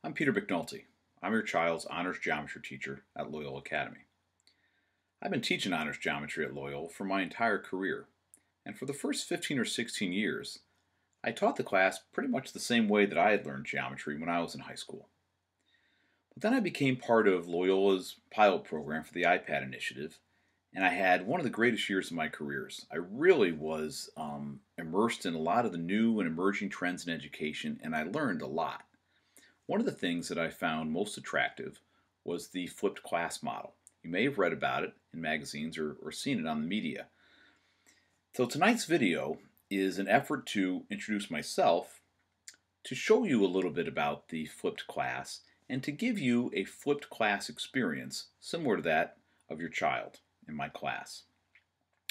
I'm Peter McNulty. I'm your child's honors geometry teacher at Loyola Academy. I've been teaching honors geometry at Loyola for my entire career, and for the first 15 or 16 years, I taught the class pretty much the same way that I had learned geometry when I was in high school. But then I became part of Loyola's pilot program for the iPad initiative, and I had one of the greatest years of my careers. I really was immersed in a lot of the new and emerging trends in education, and I learned a lot. One of the things that I found most attractive was the flipped class model. You may have read about it in magazines or seen it on the media. So tonight's video is an effort to introduce myself, to show you a little bit about the flipped class, and to give you a flipped class experience similar to that of your child in my class.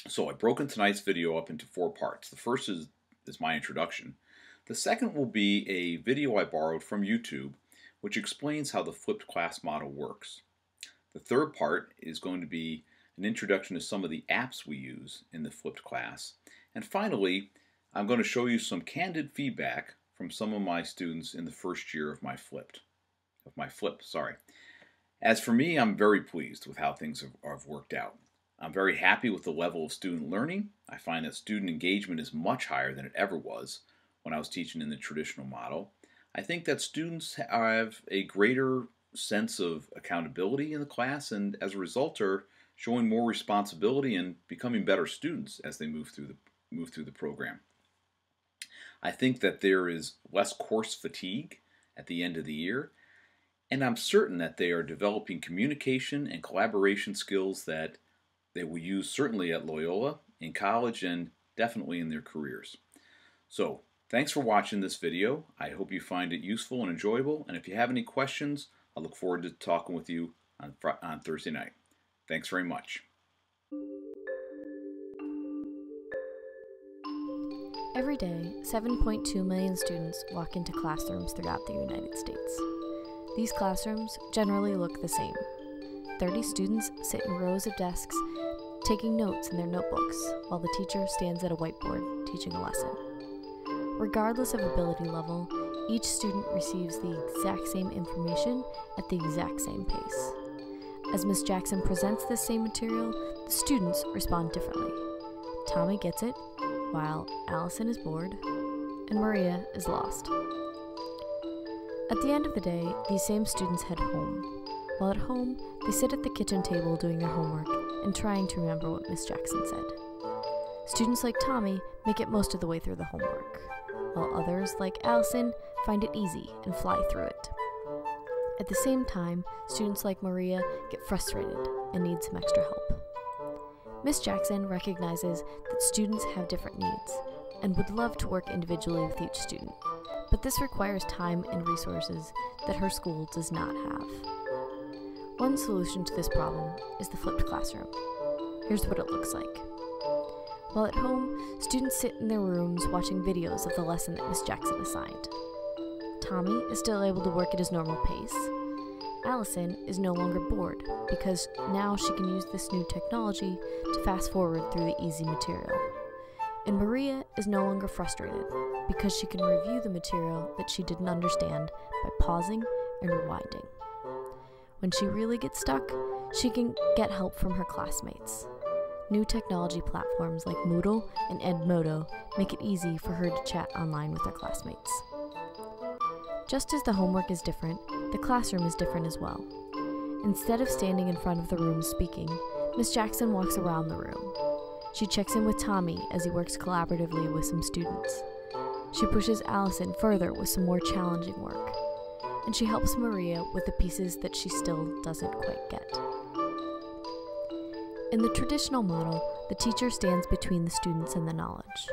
So I've broken tonight's video up into 4 parts. The first is my introduction. The second will be a video I borrowed from YouTube, which explains how the flipped class model works. The third part is going to be an introduction to some of the apps we use in the flipped class. And finally, I'm going to show you some candid feedback from some of my students in the first year of my flip. As for me, I'm very pleased with how things have worked out. I'm very happy with the level of student learning. I find that student engagement is much higher than it ever was when I was teaching in the traditional model. I think that students have a greater sense of accountability in the class, and as a result are showing more responsibility and becoming better students as they move through the program. I think that there is less course fatigue at the end of the year, and I'm certain that they are developing communication and collaboration skills that they will use certainly at Loyola, in college, and definitely in their careers. So, thanks for watching this video. I hope you find it useful and enjoyable, and if you have any questions, I look forward to talking with you on Thursday night. Thanks very much. Every day, 7.2 million students walk into classrooms throughout the United States. These classrooms generally look the same. 30 students sit in rows of desks, taking notes in their notebooks, while the teacher stands at a whiteboard teaching a lesson. Regardless of ability level, each student receives the exact same information at the exact same pace. As Ms. Jackson presents this same material, the students respond differently. Tommy gets it, while Allison is bored, and Maria is lost. At the end of the day, these same students head home. While at home, they sit at the kitchen table doing their homework and trying to remember what Ms. Jackson said. Students like Tommy make it most of the way through the homework, while others, like Allison, find it easy and fly through it. At the same time, students like Maria get frustrated and need some extra help. Ms. Jackson recognizes that students have different needs and would love to work individually with each student, but this requires time and resources that her school does not have. One solution to this problem is the flipped classroom. Here's what it looks like. While at home, students sit in their rooms watching videos of the lesson that Ms. Jackson assigned. Tommy is still able to work at his normal pace. Allison is no longer bored because now she can use this new technology to fast forward through the easy material. And Maria is no longer frustrated because she can review the material that she didn't understand by pausing and rewinding. When she really gets stuck, she can get help from her classmates. New technology platforms like Moodle and Edmodo make it easy for her to chat online with her classmates. Just as the homework is different, the classroom is different as well. Instead of standing in front of the room speaking, Ms. Jackson walks around the room. She checks in with Tommy as he works collaboratively with some students. She pushes Allison further with some more challenging work. And she helps Maria with the pieces that she still doesn't quite get. In the traditional model, the teacher stands between the students and the knowledge.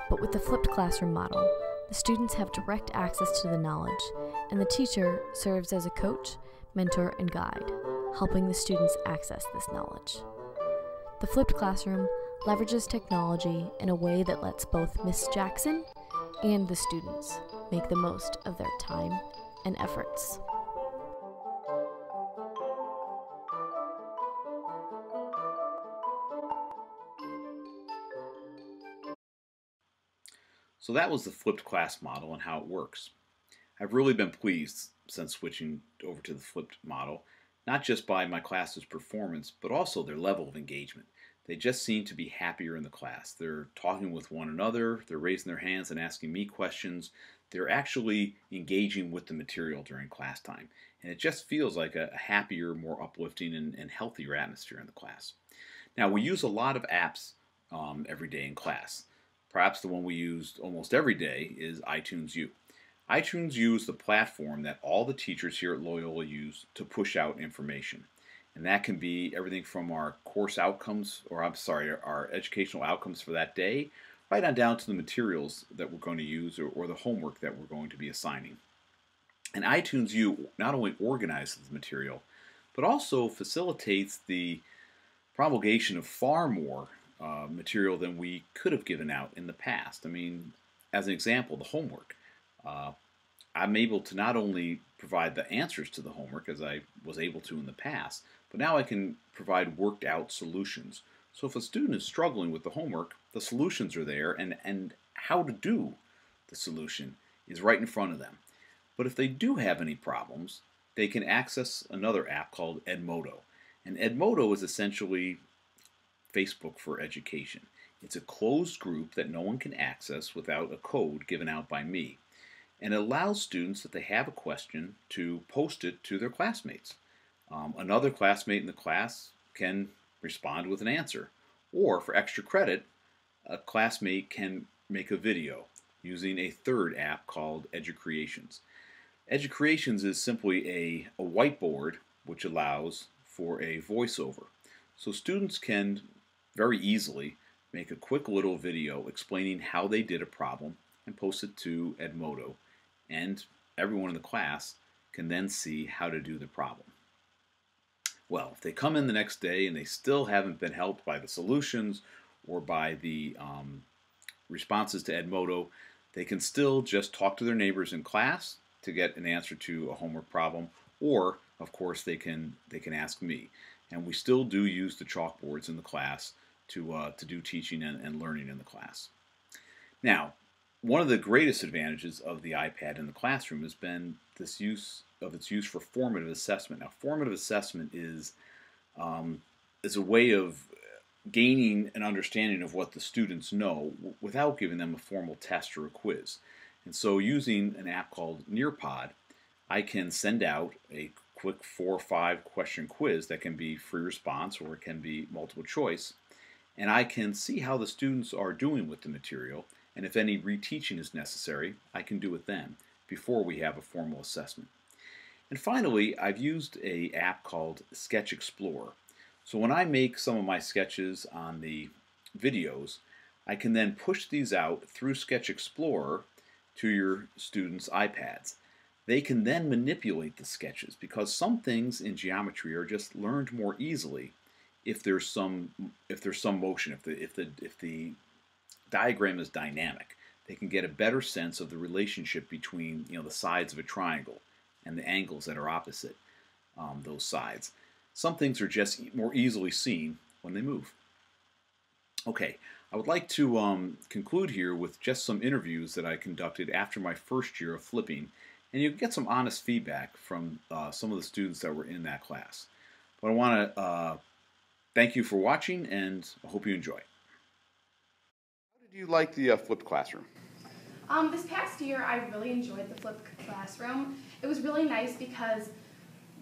But with the flipped classroom model, the students have direct access to the knowledge, and the teacher serves as a coach, mentor, and guide, helping the students access this knowledge. The flipped classroom leverages technology in a way that lets both Ms. Jackson and the students make the most of their time and efforts. So that was the flipped class model and how it works. I've really been pleased since switching over to the flipped model, not just by my class's performance, but also their level of engagement. They just seem to be happier in the class. They're talking with one another, they're raising their hands and asking me questions. They're actually engaging with the material during class time. And it just feels like a happier, more uplifting, and healthier atmosphere in the class. Now, we use a lot of apps every day in class. Perhaps the one we use almost every day is iTunes U. iTunes U is the platform that all the teachers here at Loyola use to push out information. And that can be everything from our course outcomes, our educational outcomes for that day, right on down to the materials that we're going to use or the homework that we're going to be assigning. And iTunes U not only organizes the material, but also facilitates the promulgation of far more material than we could have given out in the past. I mean, as an example, the homework. I'm able to not only provide the answers to the homework as I was able to in the past, but now I can provide worked out solutions. So if a student is struggling with the homework, the solutions are there, and how to do the solution is right in front of them. But if they do have any problems, they can access another app called Edmodo. And Edmodo is essentially Facebook for education. It's a closed group that no one can access without a code given out by me. And it allows students, if they have a question, to post it to their classmates. Another classmate in the class can respond with an answer. Or for extra credit, a classmate can make a video using a third app called EduCreations. EduCreations is simply a whiteboard which allows for a voiceover. So students can very easily make a quick little video explaining how they did a problem and post it to Edmodo, and everyone in the class can then see how to do the problem. Well, if they come in the next day and they still haven't been helped by the solutions or by the responses to Edmodo, they can still just talk to their neighbors in class to get an answer to a homework problem, or of course they can ask me. And we still do use the chalkboards in the class to do teaching and learning in the class. Now, one of the greatest advantages of the iPad in the classroom has been its use for formative assessment. Now, formative assessment is a way of gaining an understanding of what the students know without giving them a formal test or a quiz. And so using an app called Nearpod, I can send out a quick 4 or 5 question quiz that can be free response or it can be multiple choice. And I can see how the students are doing with the material, and if any reteaching is necessary, I can do it then, before we have a formal assessment. And finally, I've used an app called Sketch Explorer. So when I make some of my sketches on the videos, I can then push these out through Sketch Explorer to your students' iPads. They can then manipulate the sketches because some things in geometry are just learned more easily if there's some motion, if the diagram is dynamic. They can get a better sense of the relationship between the sides of a triangle and the angles that are opposite those sides. Some things are just more easily seen when they move. Okay, I would like to conclude here with just some interviews that I conducted after my first year of flipping, and you can get some honest feedback from some of the students that were in that class. But I want to thank you for watching, and I hope you enjoy. How did you like the flipped classroom? This past year, I really enjoyed the flipped classroom. It was really nice because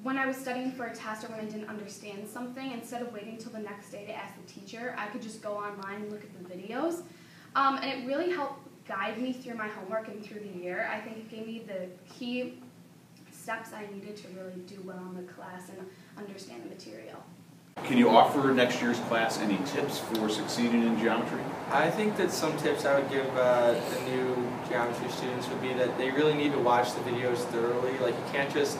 when I was studying for a test or when I didn't understand something, instead of waiting till the next day to ask the teacher, I could just go online and look at the videos. And it really helped guide me through my homework and through the year. I think it gave me the key steps I needed to really do well in the class and understand the material. Can you offer next year's class any tips for succeeding in geometry? I think that some tips I would give the new geometry students would be that they really need to watch the videos thoroughly. Like, you can't just,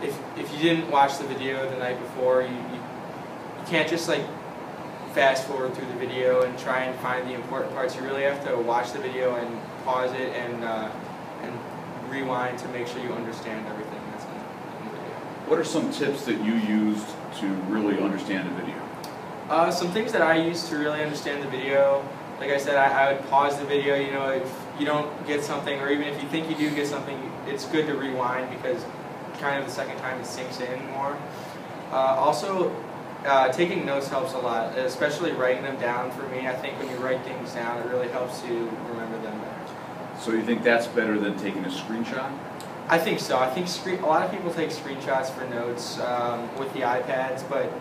if you didn't watch the video the night before, you can't just like fast forward through the video and try and find the important parts. You really have to watch the video and pause it and rewind to make sure you understand everything that's in the video. What are some tips that you used to really understand the video? Some things that I used to really understand the video, like I said, I would pause the video. If you don't get something, or even if you think you do get something, it's good to rewind because kind of the second time it sinks in more. Also, taking notes helps a lot, especially writing them down for me. I think when you write things down, it really helps you remember them better. So you think that's better than taking a screenshot? I think so. I think a lot of people take screenshots for notes with the iPads, but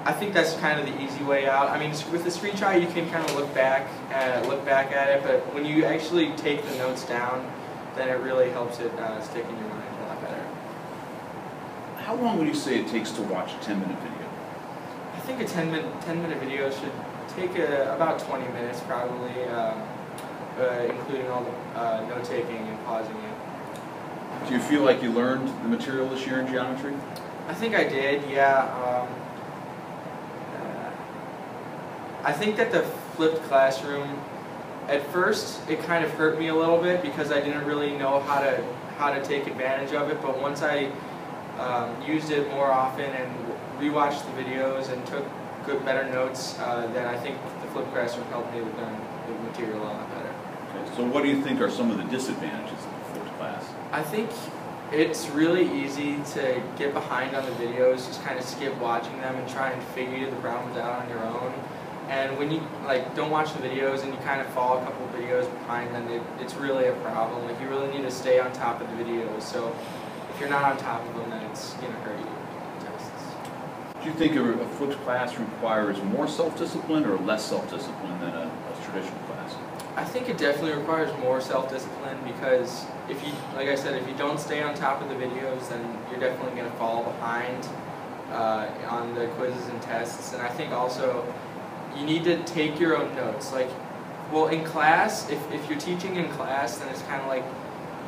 I think that's kind of the easy way out. I mean, with the screenshot, you can kind of look back at it, but when you actually take the notes down, then it really helps it stick in your mind a lot better. How long would you say it takes to watch a 10-minute video? I think a 10-minute video should take about 20 minutes probably, including all the note-taking and pausing it. Do you feel like you learned the material this year in geometry? I think I did, yeah. I think that the flipped classroom, at first it kind of hurt me a little bit because I didn't really know how to take advantage of it, but once I used it more often and rewatched the videos and took better notes, then I think the flipped classroom helped me with the material a lot better. Okay, so what do you think are some of the disadvantages of the flipped class? I think it's really easy to get behind on the videos, just kind of skip watching them and try and figure the problems out on your own. And when you don't watch the videos and you kind of fall a couple videos behind, then it's really a problem. Like, you really need to stay on top of the videos. So if you're not on top of them, then it's going to hurt you in tests. Do you think a flipped class requires more self-discipline or less self-discipline than a traditional class? I think it definitely requires more self-discipline because if you, like I said, if you don't stay on top of the videos, then you're definitely going to fall behind on the quizzes and tests. And I think also you need to take your own notes. Like, well, in class, if you're teaching in class, then it's kind of like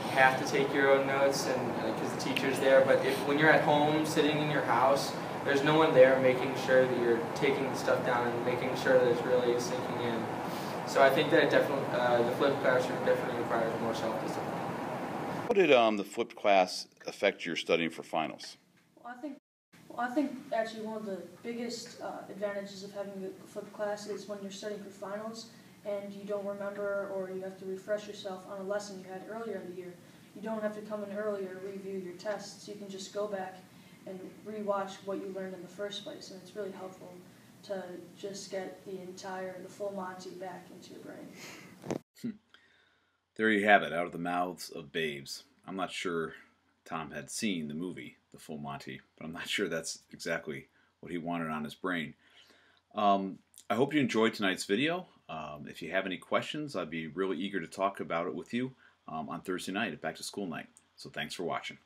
you have to take your own notes and because the teacher's there. But when you're at home, sitting in your house, there's no one there making sure that you're taking the stuff down and making sure that it's really sinking in. So I think that it definitely, the flipped classroom definitely requires more self-discipline. How did the flipped class affect your studying for finals? I think actually one of the biggest advantages of having a flipped class is when you're studying for finals and you don't remember or you have to refresh yourself on a lesson you had earlier in the year. You don't have to come in earlier to review your tests. You can just go back and rewatch what you learned in the first place, and it's really helpful to just get the full Monty back into your brain. There you have it, out of the mouths of babes. I'm not sure Tom had seen the movie, The Full Monty, but I'm not sure that's exactly what he wanted on his brain. I hope you enjoyed tonight's video. If you have any questions, I'd be really eager to talk about it with you on Thursday night at Back to School Night. So thanks for watching.